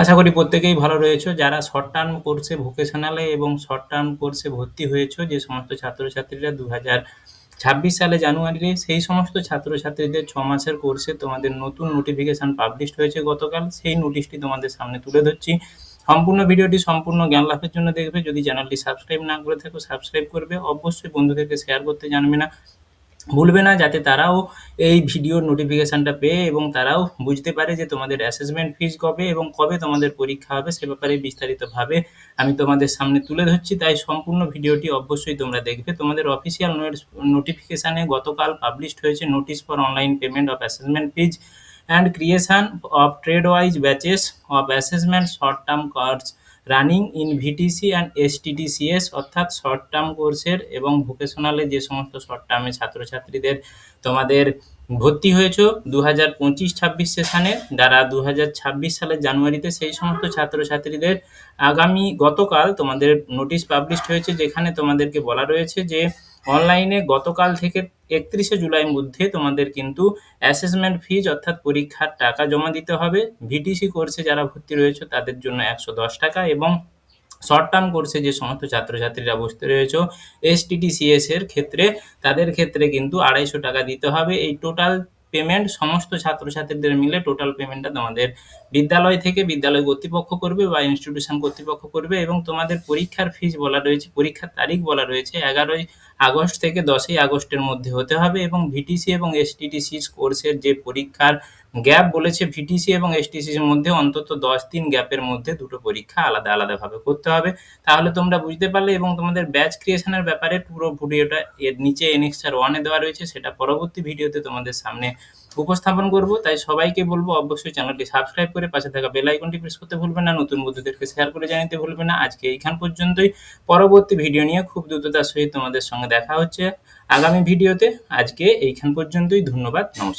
আশা করি প্রত্যেকেই ভালো রয়েছো। যারা শর্ট টার্ম কোর্সে ভোকেশনালে এবং শর্ট টার্ম কোর্সে ভর্তি হয়েছো, যে সমস্ত ছাত্রছাত্রীরা 2026 সালে জানুয়ারিতে, সেই সমস্ত ছাত্রছাত্রীদের 6 মাসের কোর্সে তোমাদের নতুন নোটিফিকেশন পাবলিশড হয়েছে গতকাল। সেই নোটিশটি তোমাদের সামনে তুলে ধরছি। সম্পূর্ণ ভিডিওটি সম্পূর্ণ জ্ঞান লাভের জন্য দেখবে। যদি চ্যানেলটি সাবস্ক্রাইব না করে থাকো সাবস্ক্রাইব করবে, অবশ্যই বন্ধুদেরকে শেয়ার করতে ভুলবে না, যাতে তারাও এই ভিডিওর নোটিফিকেশনটা পেয়ে এবং তারাও বুঝতে পারে যে তোমাদের অ্যাসেসমেন্ট ফিজ কবে এবং কবে তোমাদের পরীক্ষা হবে, সে ব্যাপারে বিস্তারিতভাবে আমি তোমাদের সামনে তুলে ধরছি। তাই সম্পূর্ণ ভিডিওটি অবশ্যই তোমরা দেখবে। তোমাদের অফিসিয়াল নোটিফিকেশানে গতকাল পাবলিশড হয়েছে notice for online payment of assessment fees and creation of trade wise batches of assessment short term course running in VTC and STTCs, অর্থাৎ শর্ট টার্ম কোর্সের এবং ভোকেশনালে যে সমস্ত শর্ট টার্মে ছাত্রছাত্রীদের তোমাদের ভর্তি হয়েছো 2025-26 সেশনে, যারা 2026 সালের জানুয়ারিতে, সেই সমস্ত ছাত্রছাত্রীদের গতকাল তোমাদের নোটিশ পাবলিশড হয়েছে, যেখানে তোমাদেরকে বলা রয়েছে যে অনলাইনে গতকাল থেকে 31শে জুলাইয়ের মধ্যে তোমাদের কিন্তু অ্যাসেসমেন্ট ফিজ অর্থাৎ পরীক্ষার টাকা জমা দিতে হবে। ভিটিসি কোর্সে যারা ভর্তি রয়েছে তাদের জন্য 110 টাকা, এবং শর্ট টার্ম কোর্সে যে সমস্ত ছাত্রছাত্রীরা বসতে রয়েছে এসটিটিসিএস এর ক্ষেত্রে, তাদের ক্ষেত্রে কিন্তু 250 টাকা দিতে হবে। এই টোটাল পেমেন্ট সমস্ত ছাত্রছাত্রীদের মিলে টোটাল পেমেন্টটা তোমাদের বিদ্যালয় থেকে বিদ্যালয় কর্তৃপক্ষ করবে বা ইনস্টিটিউশন কর্তৃপক্ষ করবে। এবং তোমাদের পরীক্ষার ফিজ বলা রয়েছে, পরীক্ষার তারিখ বলা রয়েছে 11ই আগস্ট থেকে 10ই আগস্টের মধ্যে হতে হবে। এবং ভিটিসি এবং এসটিটিসি কোর্সের যে পরীক্ষার গ্যাপ বলেছে, ভিটিসি এবং এসটিসির মধ্যে অন্তত 10 দিন গ্যাপের মধ্যে দুটো পরীক্ষা আলাদা আলাদাভাবে করতে হবে। তাহলে তোমরা বুঝতে পারলে। এবং তোমাদের ব্যাচ ক্রিয়েশনের ব্যাপারে পুরো ভিডিওটা এর নিচে এনেক্সার 1 এ দেওয়া রয়েছে, সেটা পরবর্তী ভিডিওতে তোমাদের সামনে উপস্থাপন করব। তাই সবাইকে বলবো অবশ্যই চ্যানেলটি সাবস্ক্রাইব করে পাশে থাকা বেল আইকনটি প্রেস করতে ভুলবেন না, নতুন বন্ধুদেরকে শেয়ার করে জানাতে ভুলবেন না। আজকে এইখান পর্যন্তই। পরবর্তী ভিডিও নিয়ে খুব দ্রুততার সহিত তোমাদের সঙ্গে দেখা হচ্ছে আগামী ভিডিওতে। আজকে এইখান পর্যন্তই। ধন্যবাদ, নমস্কার।